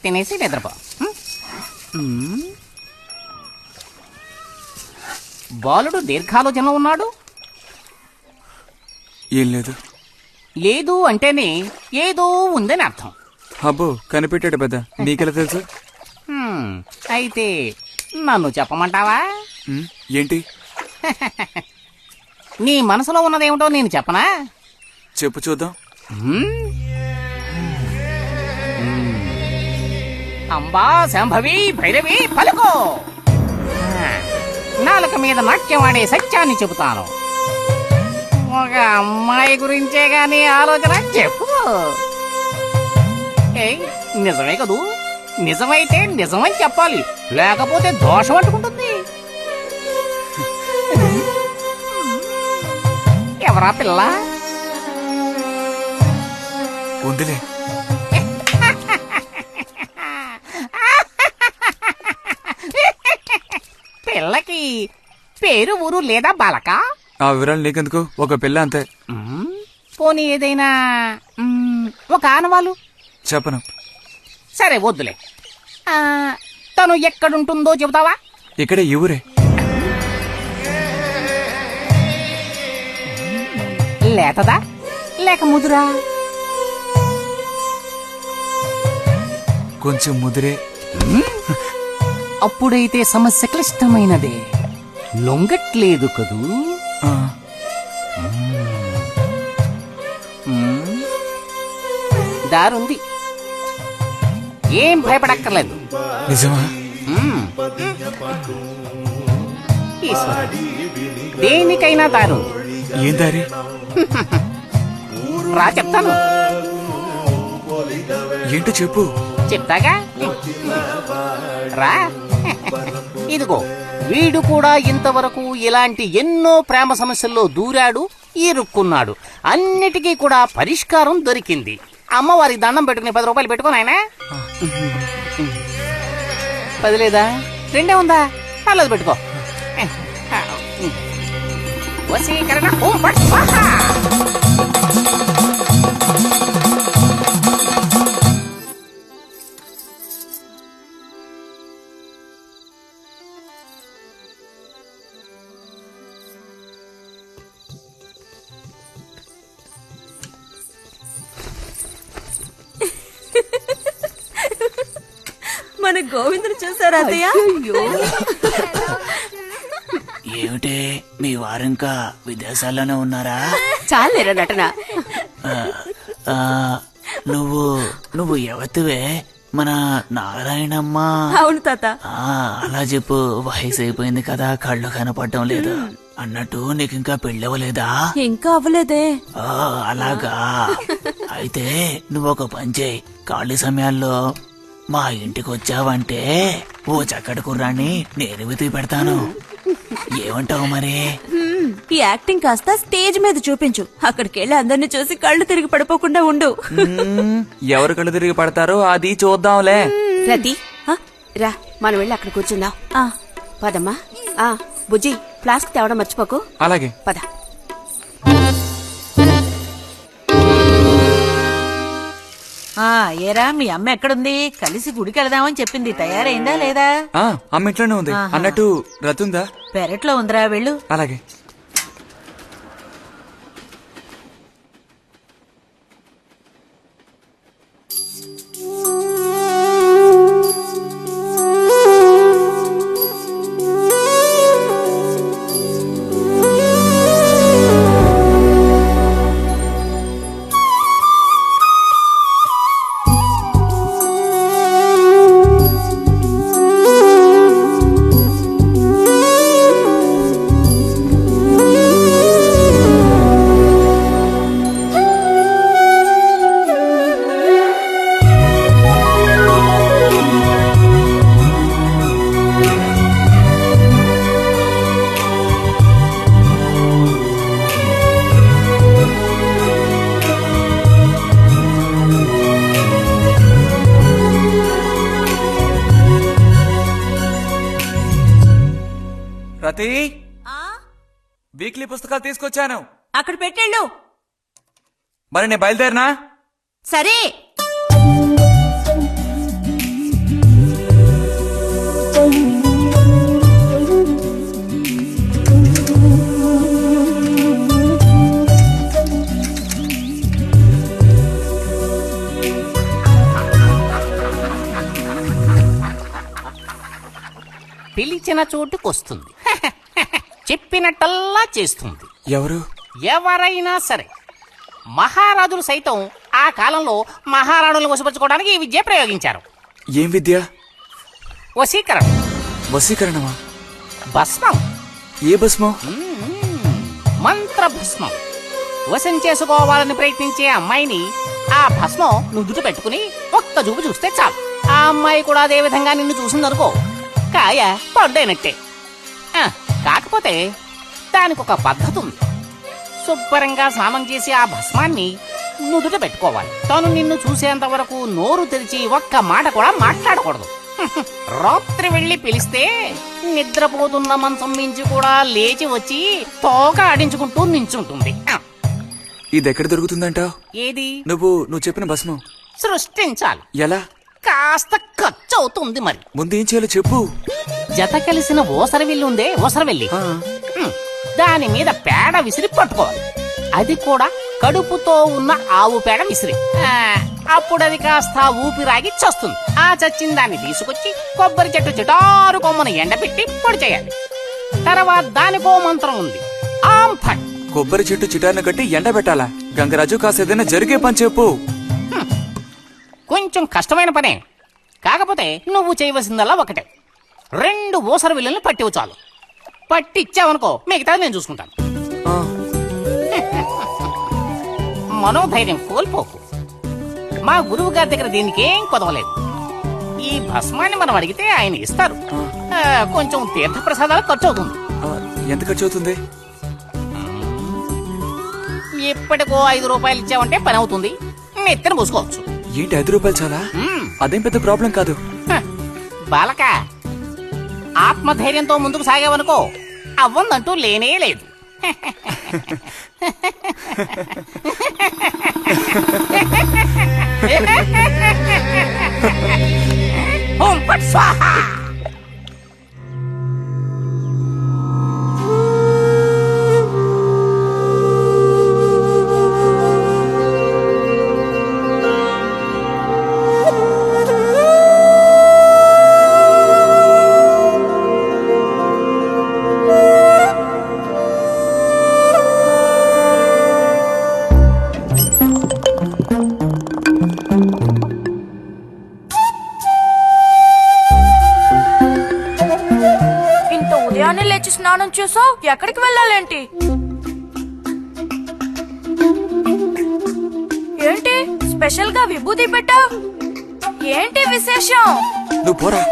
తినేసి నిద్రపో. బాలుడు దీర్ఘాలోచనలో ఉన్నాడు. ఏం లేదు. లేదు అంటేనే ఏదో ఉందని అర్థం. అబ్బో కనిపెట్టాడు పెద్ద, నీకెలా తెలుసు? అయితే నన్ను చెప్పమంటావా? ఏంటి? నీ మనసులో ఉన్నదేమిటో నేను చెప్పనా? చెప్పు చూద్దాం. అంబా శాంభవి భైరవి పలుకో. నాలుక మీద నాట్యమాడే సత్యాన్ని చెబుతాను. ఒక అమ్మాయి గురించే గాని ఆలోచన చెప్పు. నిజమే కదూ? నిజమైతే నిజమని చెప్పాలి, లేకపోతే దోషం అంటుకుంటుంది. ఎవరా పిల్ల? ఉందిలే. పిల్లకి పేరు ఊరు లేదా బాలక? ఆ వివరాలు నీకెందుకు, ఒక పిల్ల అంతే. పోనీ ఏదైనా ఒక ఆనవాలు? చెప్పను. సరే వద్దులే. తను ఎక్కడుంటుందో చెబుతావా? ఇక్కడే ఈ ఊరే. లేతదా లేక ముదురా? కొంచెం ముదిరే. అప్పుడైతే సమస్య క్లిష్టమైనదే. లొంగట్లేదు కదూ? దారుంది, ఏం భయపడక్కర్లేదు. నిజమా? దేనికైనా దారుంది. ఏం దారి? రా చెప్తాను. ఏంటో చెప్పు. చెప్తాగా, రా. ఇదిగో, వీడు కూడా ఇంతవరకు ఇలాంటి ఎన్నో ప్రేమ సమస్యల్లో దూరాడు, ఇరుక్కున్నాడు. అన్నిటికీ కూడా పరిష్కారం దొరికింది. అమ్మవారికి దండం పెట్టుకుని 10 రూపాయలు పెట్టుకోనాయనా. 10 లేదా? 2 ఉందా? పర్లేదు పెట్టుకో. వశీకరణ ఓం ఫట్ స్వాహా. మన గోవిందుని చూసారా అత్తయ్య? ఏమిటే మీ వారింకా విదేశాల్లోనే ఉన్నారా? చాలేరా నటన. నువ్వు ఎవతివే? మన నారాయణమ్మ? అవును తాత. అలా చెప్పు. వయసు అయిపోయింది కదా, కళ్ళు కనపడటం లేదు. అన్నట్టు నీకింకా పెళ్ళవలేదా? ఇంకా అవ్వలేదే. అలాగా. అయితే నువ్వు ఒక పని చేయి. ఖాళీ సమయాల్లో మా ఇంటికి వచ్చావంటే ఓ చక్కటి కుర్రాన్ని నేను వెతికి పెడతాను. ఏమంటావు మరి? ఈ యాక్టింగ్ కాస్త స్టేజ్ మీద చూపించు. అక్కడికి వెళ్ళి అందరిని చూసి కళ్ళు తిరిగి పడిపోకుండా ఉండు. ఎవరు కళ్ళు తిరిగి పడతారో అది చూద్దాంలే. రతి రా, మనం వెళ్ళి అక్కడ కూర్చుందాం. పదమ్మా. బుజ్జి, ఫ్లాస్క్ తేవడం మర్చిపోకు. అలాగే. పద. ఏరా, మీ అమ్మ ఎక్కడుంది? కలిసి గుడికి వెళదామని చెప్పింది. తయారైందా లేదా? అమ్మ ఇంట్లోనే ఉంది. అన్నట్టు రతుందా? పెరట్లో ఉందిరా, వెళ్ళు. అలాగే. రతి, వీక్లీ పుస్తకాలు తీసుకొచ్చాను. అక్కడ పెట్టేళ్ళు. మరి నేను బయలుదేరినా? సరే. పిలిచిన చోటుకొస్తుంది. చెప్పినట్టల్లా చేస్తుంది. ఎవరు? ఎవరైనా సరే. మహారాజులు సైతం ఆ కాలంలో మహారాణులను వశపరచుకోవడానికి ఈ విద్య ప్రయోగించారు. ఏం విద్య? వశీకరణ. వశీకరణమా? భస్మం. ఏ భస్మం? మంత్ర భస్మం. వశం చేసుకోవాలని ప్రయత్నించే అమ్మాయిని ఆ భస్మం నుదుట పెట్టుకుని ఒక్క చూపు చూస్తే చాలు. ఆ అమ్మాయి కూడా అదే విధంగా నిన్ను చూసిందనుకో, కాయ పడ్డైనట్టే. కాకపోతే దానికి ఒక పద్ధతి ఉంది. శుభ్రంగా స్నానం చేసి ఆ భస్మాన్ని నుదుట పెట్టుకోవాలి. తను నిన్ను చూసేంత వరకు నోరు తెరిచి ఒక్క మాట కూడా మాట్లాడకూడదు. రాత్రి వెళ్ళి పిలిస్తే నిద్రపోతున్న మంచం మించి కూడా లేచి వచ్చి తోక ఆడించుకుంటూ నించుంటుంది. ఇది ఎక్కడ దొరుకుతుందంటావు? ఏది? నువ్వు చెప్పిన భస్మం సృష్టించాలి. ఎలా? కాస్త ఖర్చు అవుతుంది మరి. ముందు ఏం చేయాలో చెప్పు. జత కలిసిన ఓసరవెల్లి ఉందే, ఓసరవెల్లి, దాని మీద పేడ విసిరి పట్టుకోవాలి. అది కూడా కడుపుతో ఉన్న ఆవు పేడ విసిరి. అప్పుడు అది కాస్త ఊపిరాగి చస్తుంది. ఆ చచ్చిన దాన్ని తీసుకొచ్చి కొబ్బరి చెట్టు చిటారు కొమ్మను ఎండబెట్టి పొడి చేయాలి. తర్వాత దానికో మంత్రం ఉంది, ఆం ఫట్. కొబ్బరి చెట్టు చిటార్ను కట్టి ఎండబెట్టాలా? గంగరాజు కాసేదైనా జరిగే పని చెప్పు. కొంచెం కష్టమైన పనే. కాకపోతే నువ్వు చేయవలసిందల్లా ఒకటే, 2 ఊసర విల్లుల్ని పట్టివు చాలు. పట్టిచ్చావనుకో మిగతాది నేను చూసుకుంటాను. మనోధైర్యం కోల్పోకు. మా గురువు గారి దగ్గర దీనికేం కొదవలేదు. ఈ భస్మాన్ని మనం అడిగితే ఆయన ఇస్తారు. కొంచెం తీర్థ ప్రసాదాలు ఖర్చు అవుతుంది. ఎంత ఖర్చు అవుతుంది? ఎప్పటికో 5 రూపాయలు ఇచ్చావంటే పని అవుతుంది. నెత్తిన పూసుకోవచ్చు. ఏంటి 5 రూపాయలు చాలా? అదేం పెద్ద ప్రాబ్లం కాదు. బాలక, ఆత్మధైర్యంతో ముందుకు సాగావనుకో అవ్వందంటూ లేనే లేదు. ఓం ఫట్ స్వాహ. ఉదయాన్నే లేచి స్నానం చేసావు, ఎక్కడికి వెళ్ళాలేంటి? ఏంటి స్పెషల్ గా విభూతి పెట్టావు? ఏంటి విశేషం? నువ్వు పోరా.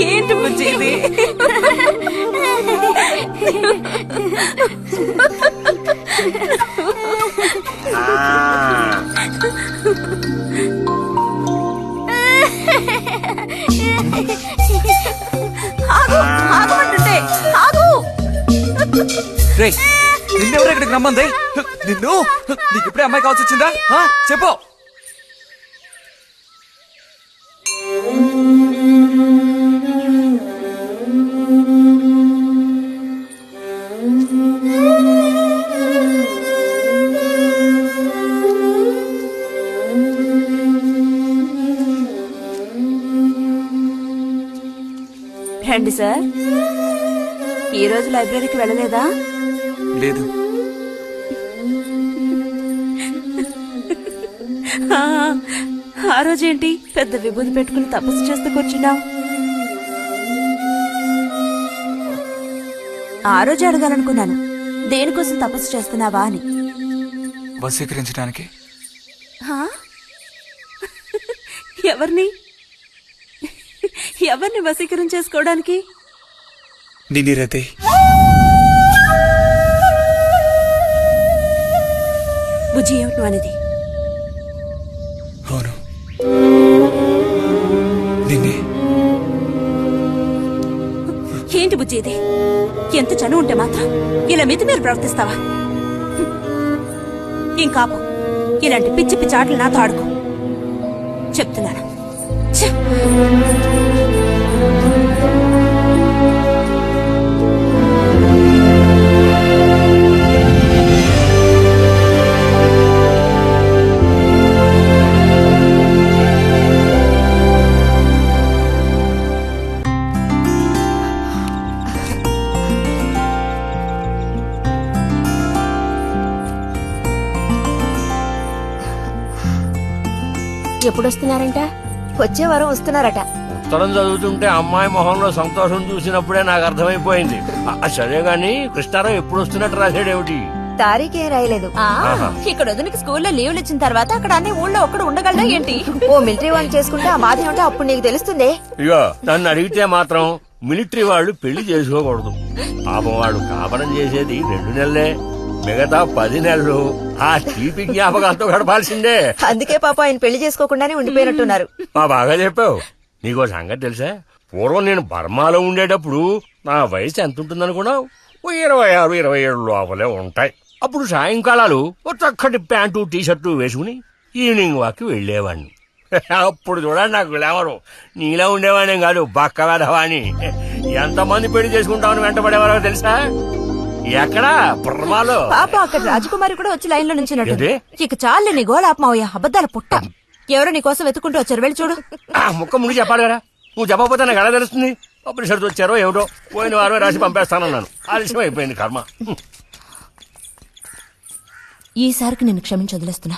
ఏంటి బుజ్జి ఇది? ఆగు, ఆగమంటుంటే, ఆగు. రే నిన్నెవరు ఇక్కడికి రమ్మంది? నిన్ను నీకు ఇప్పుడే అమ్మాయి కావాల్సి వచ్చిందా? చెప్పు. రండి సార్. ఈ రోజు లైబ్రరీకి వెళ్ళలేదా? లేదు. ఆ రోజేంటి పెద్ద విభూతి పెట్టుకుని తపస్సు చేస్తూ కూర్చున్నావు? ఆ రోజు అడగాలనుకున్నాను, దేనికోసం తపస్సు చేస్తున్నావా అని. వశీకరించడానికి. ఎవరిని ఎవరిని వశీకరణ చేసుకోవడానికి? నిన్ను రతే. బుజ్జి ఏమిటి అనేది? అవును నిన్నే. ఏంటి బుజ్జి ఇది? ఎంత చనువు ఉంటే మాత్రం ఇలా మితిమీరి ప్రవర్తిస్తావా? ఇంకాపు ఇలాంటి పిచ్చి పిచ్చి ఆటలు నాతో ఆడుకో చెప్తున్నాను. ఛ! ఎప్పుడొస్తున్నారంట? వచ్చే వారం వస్తున్నారట. ఉత్తరం చదువుతుంటే అమ్మాయి మొహంలో సంతోషం చూసినప్పుడే నాకు అర్థమైపోయింది. సరే గాని కృష్ణారావు ఎప్పుడు వస్తున్నట్టు రాశాడేమిటి? తారీఖే రాయలేదు. ఇక్కడ వదినకి స్కూల్లో లీవ్లు ఇచ్చిన తర్వాత అక్కడ అన్ని ఊళ్ళో ఒక్కడు ఉండగలడా ఏంటి? ఓ మిలిటరీ వాళ్ళు చేసుకుంటే ఆ బాధ ఏమిటో అప్పుడు నీకు తెలుస్తుంది. ఇగో నన్ను అడిగితే మాత్రం మిలిటరీ వాళ్ళు పెళ్లి చేసుకోకూడదు. పాపం వాడు కాపరం చేసేది 2 నెలలే, మిగతా 10 నెలలు ఆ తీపి జ్ఞాపకాలతో గడపాల్సిందే. అందుకే పాప ఆయన పెళ్లి చేసుకోకుండానే ఉండిపోయినట్టున్నారు. బాగా చెప్పావు. నీకో సంగతి తెలుసా? పూర్వం నేను బర్మాలో ఉండేటప్పుడు నా వయసు ఎంత ఉంటుందనుకున్నావు? 26, 27 లోపలే ఉంటాయి. అప్పుడు సాయంకాలాలు ఒక చక్కటి ప్యాంటు టీషర్టు వేసుకుని ఈవినింగ్ వాక్ వెళ్లేవాడిని. అప్పుడు చూడండి నాకు గ్లామరు. నీలా ఉండేవాడిని కాదు, బక్కవాడవాణి. ఎంతమంది పెళ్లి చేసుకుంటామని వెంటబడేవారో తెలుసా? ఎక్కడా? బర్మాలో. పాప అక్కడ రాజకుమారి కూడా వచ్చి లైన్ లో నుంచున్నట్టు. ఏంటి? ఇక చాలు నీ గోలాపమావయ్య, అబద్దాల పుట్ట. ఎవరో నీ కోసం వెతుకుంటూ వచ్చారు, వెళ్ళి చూడు. ముక్క ముందు చెప్పాలి కదా. నువ్వు చెప్పకపోతే నాకు ఎలా తెలుస్తుంది? పబ్లిషర్స్ వచ్చారో ఏమిటో, పోయిన వారమే రాసి పంపేస్తానన్నాను. ఆలస్యం అయిపోయింది కర్మ. ఈసారికి నేను క్షమించి వదిలేస్తున్నా.